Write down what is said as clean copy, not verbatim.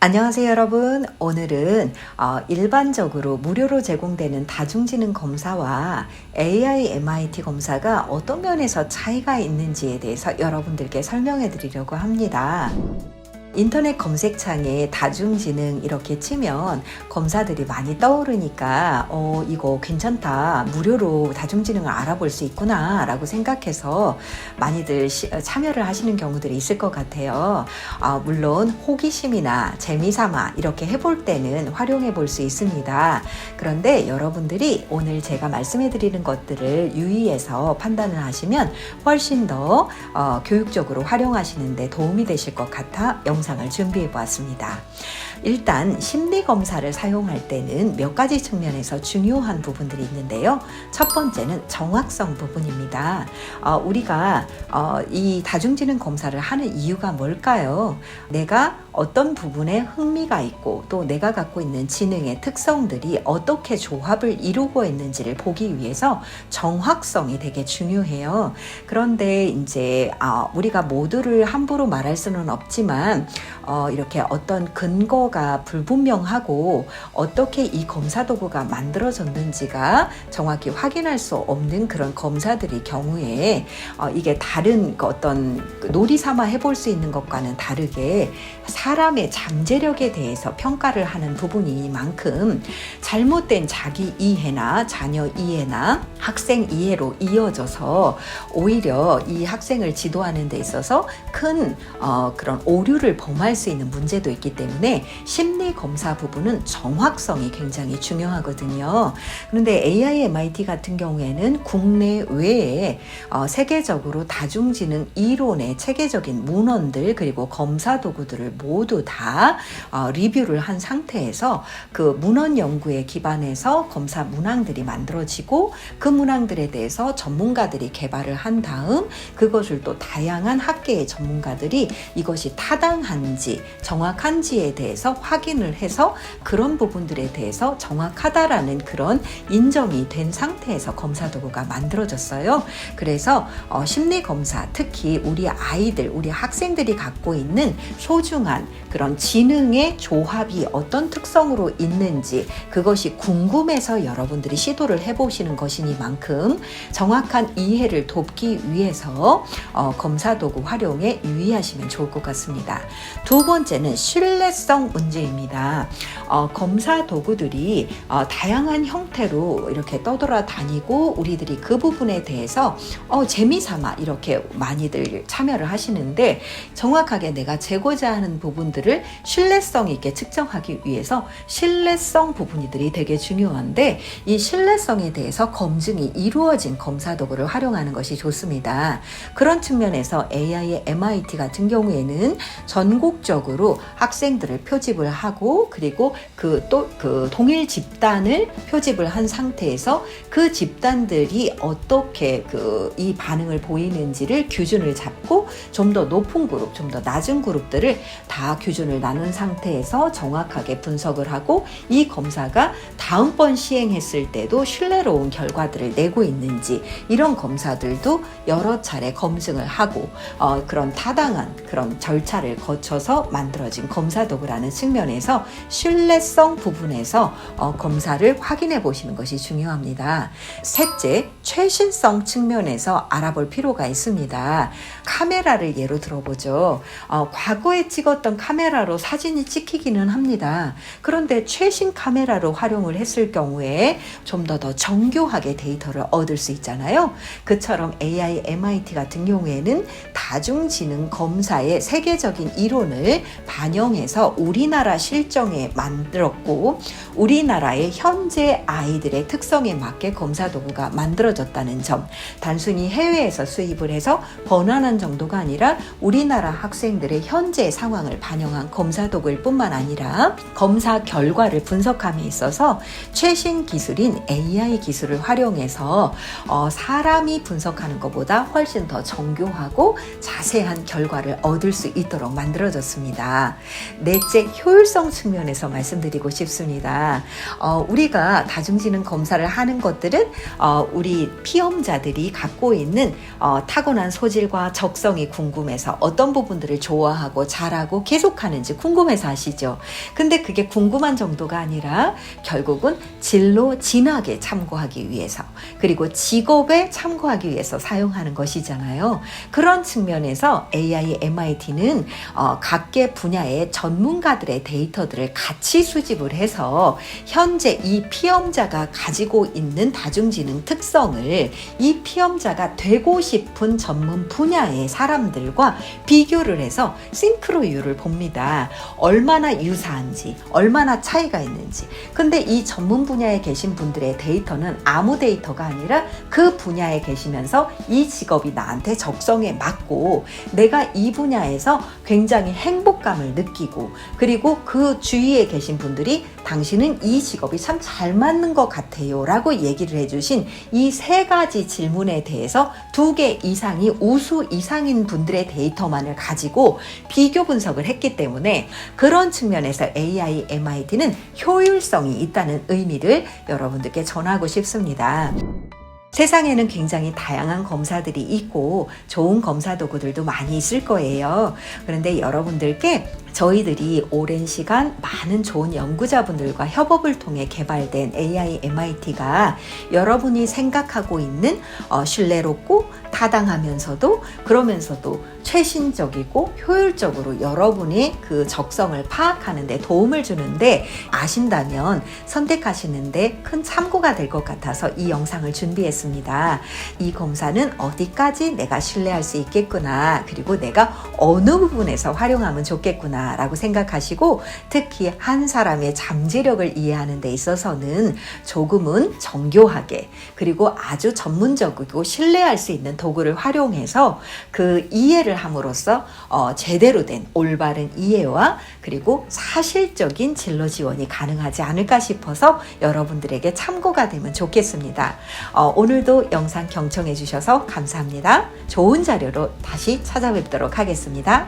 안녕하세요 여러분. 오늘은 일반적으로 무료로 제공되는 다중지능 검사와 AI MIT 검사가 어떤 면에서 차이가 있는지에 대해서 여러분들께 설명해 드리려고 합니다. 인터넷 검색창에 다중지능 이렇게 치면 검사들이 많이 떠오르니까 이거 괜찮다, 무료로 다중지능을 알아볼 수 있구나 라고 생각해서 많이들 참여를 하시는 경우들이 있을 것 같아요. 물론 호기심이나 재미삼아 이렇게 해볼 때는 활용해 볼 수 있습니다. 그런데 여러분들이 오늘 제가 말씀해 드리는 것들을 유의해서 판단을 하시면 훨씬 더 교육적으로 활용하시는 데 도움이 되실 것 같아 영상을 준비해 보았습니다. 일단 심리검사를 사용할 때는 몇 가지 측면에서 중요한 부분들이 있는데요. 첫 번째는 정확성 부분입니다. 우리가 이 다중지능 검사를 하는 이유가 뭘까요? 내가 어떤 부분에 흥미가 있고 또 내가 갖고 있는 지능의 특성들이 어떻게 조합을 이루고 있는지를 보기 위해서 정확성이 되게 중요해요. 그런데 이제 우리가 모두를 함부로 말할 수는 없지만 이렇게 어떤 근거가 불분명하고 어떻게 이 검사 도구가 만들어졌는지가 정확히 확인할 수 없는 그런 검사들의 경우에 이게 다른 어떤 놀이 삼아 해볼 수 있는 것과는 다르게 사람의 잠재력에 대해서 평가를 하는 부분이만큼 잘못된 자기 이해나 자녀 이해나 학생 이해로 이어져서 오히려 이 학생을 지도하는 데 있어서 큰 그런 오류를 범할 수 있는 문제도 있기 때문에 심리 검사 부분은 정확성이 굉장히 중요하거든요. 그런데 AI MIT 같은 경우에는 국내 외에 세계적으로 다중지능 이론의 체계적인 문헌들 그리고 검사 도구들을 모두 다 리뷰를 한 상태에서 그 문헌 연구에 기반해서 검사 문항들이 만들어지고 그 문항들에 대해서 전문가들이 개발을 한 다음 그것을 또 다양한 학계의 전문가들이 이것이 타당한지 정확한지에 대해서 확인을 해서 그런 부분들에 대해서 정확하다라는 그런 인정이 된 상태에서 검사 도구가 만들어졌어요. 그래서 심리검사, 특히 우리 아이들, 우리 학생들이 갖고 있는 소중한 그런 지능의 조합이 어떤 특성으로 있는지 그것이 궁금해서 여러분들이 시도를 해보시는 것이니만큼 정확한 이해를 돕기 위해서 검사 도구 활용에 유의하시면 좋을 것 같습니다. 두 번째는 신뢰성 문제입니다. 검사 도구들이 다양한 형태로 이렇게 떠돌아다니고 우리들이 그 부분에 대해서 재미삼아 이렇게 많이들 참여를 하시는데 정확하게 내가 재고자 하는 부분들을 신뢰성 있게 측정하기 위해서 신뢰성 부분들이 되게 중요한데 이 신뢰성에 대해서 검증이 이루어진 검사 도구를 활용하는 것이 좋습니다. 그런 측면에서 AI MIT 같은 경우에는 전국적으로 학생들을 표집을 하고 그리고 그 동일 집단을 표집을 한 상태에서 그 집단들이 어떻게 이 반응을 보이는지를 기준을 잡고 좀 더 높은 그룹, 좀 더 낮은 그룹들을 다 기준을 나눈 상태에서 정확하게 분석을 하고 이 검사가 다음번 시행했을 때도 신뢰로운 결과들을 내고 있는지 이런 검사들도 여러 차례 검증을 하고 그런 타당한 그런 절차를 거쳐서 만들어진 검사 도구라는 측면에서 신뢰성 부분에서 검사를 확인해 보시는 것이 중요합니다. 셋째, 최신성 측면에서 알아볼 필요가 있습니다. 카메라를 예로 들어보죠. 과거에 찍었던 카메라로 사진이 찍히기는 합니다. 그런데 최신 카메라로 활용을 했을 경우에 좀 더 정교하게 데이터를 얻을 수 있잖아요. 그처럼 AI MIT 같은 경우에는 다중지능 검사의 세계적인 이론을 반영해서 우리나라 실정에 만들었고 우리나라의 현재 아이들의 특성에 맞게 검사 도구가 만들어졌다는 점, 단순히 해외에서 수입을 해서 번안한 정도가 아니라 우리나라 학생들의 현재 상황을 반영한 검사 도구일 뿐만 아니라 검사 결과를 분석함에 있어서 있어서 최신 기술인 AI 기술을 활용해서 사람이 분석하는 것보다 훨씬 더 정교하고 자세한 결과를 얻을 수 있도록 만들어졌습니다. 넷째, 효율성 측면에서 말씀드리고 싶습니다. 우리가 다중지능 검사를 하는 것들은 우리 피험자들이 갖고 있는 타고난 소질과 적성이 궁금해서 어떤 부분들을 좋아하고 잘하고 계속하는지 궁금해서 하시죠. 근데 그게 궁금한 정도가 아니라 결국은 진로 진학에 참고하기 위해서, 그리고 직업에 참고하기 위해서 사용하는 것이잖아요. 그런 측면에서 AI MIT는 각계 분야의 전문가들의 데이터들을 같이 수집을 해서 현재 이 피험자가 가지고 있는 다중지능 특성을 이 피험자가 되고 싶은 전문 분야의 사람들과 비교를 해서 싱크로율을 봅니다. 얼마나 유사한지, 얼마나 차이가 있는지. 근데 이 전문 분야에 계신 분들의 데이터는 아무 데이터가 아니라 그 분야에 계시면서 이 직업이 나한테 적성에 맞고 내가 이 분야에서 굉장히 행복감을 느끼고, 그리고 그 주위에 계신 분들이 당신은 이 직업이 참 잘 맞는 것 같아요 라고 얘기를 해주신 이 세 가지 질문에 대해서 2개 이상이 우수 이상인 분들의 데이터만을 가지고 비교 분석을 했기 때문에 그런 측면에서 AI MIT는 효율성이 있다는 의미를 여러분들께 전하고 싶습니다. 세상에는 굉장히 다양한 검사들이 있고 좋은 검사 도구들도 많이 있을 거예요. 그런데 여러분들께 저희들이 오랜 시간 많은 좋은 연구자분들과 협업을 통해 개발된 AI MIT가 여러분이 생각하고 있는 신뢰롭고 타당하면서도 그러면서도 최신적이고 효율적으로 여러분의 그 적성을 파악하는 데 도움을 주는데 아신다면 선택하시는데 큰 참고가 될 것 같아서 이 영상을 준비했습니다. 이 검사는 어디까지 내가 신뢰할 수 있겠구나, 그리고 내가 어느 부분에서 활용하면 좋겠구나 라고 생각하시고, 특히 한 사람의 잠재력을 이해하는 데 있어서는 조금은 정교하게 그리고 아주 전문적이고 신뢰할 수 있는 도구를 활용해서 그 이해를 함으로써 제대로 된 올바른 이해와 그리고 사실적인 진로 지원이 가능하지 않을까 싶어서 여러분들에게 참고가 되면 좋겠습니다. 오늘도 영상 경청해 주셔서 감사합니다. 좋은 자료로 다시 찾아뵙도록 하겠습니다.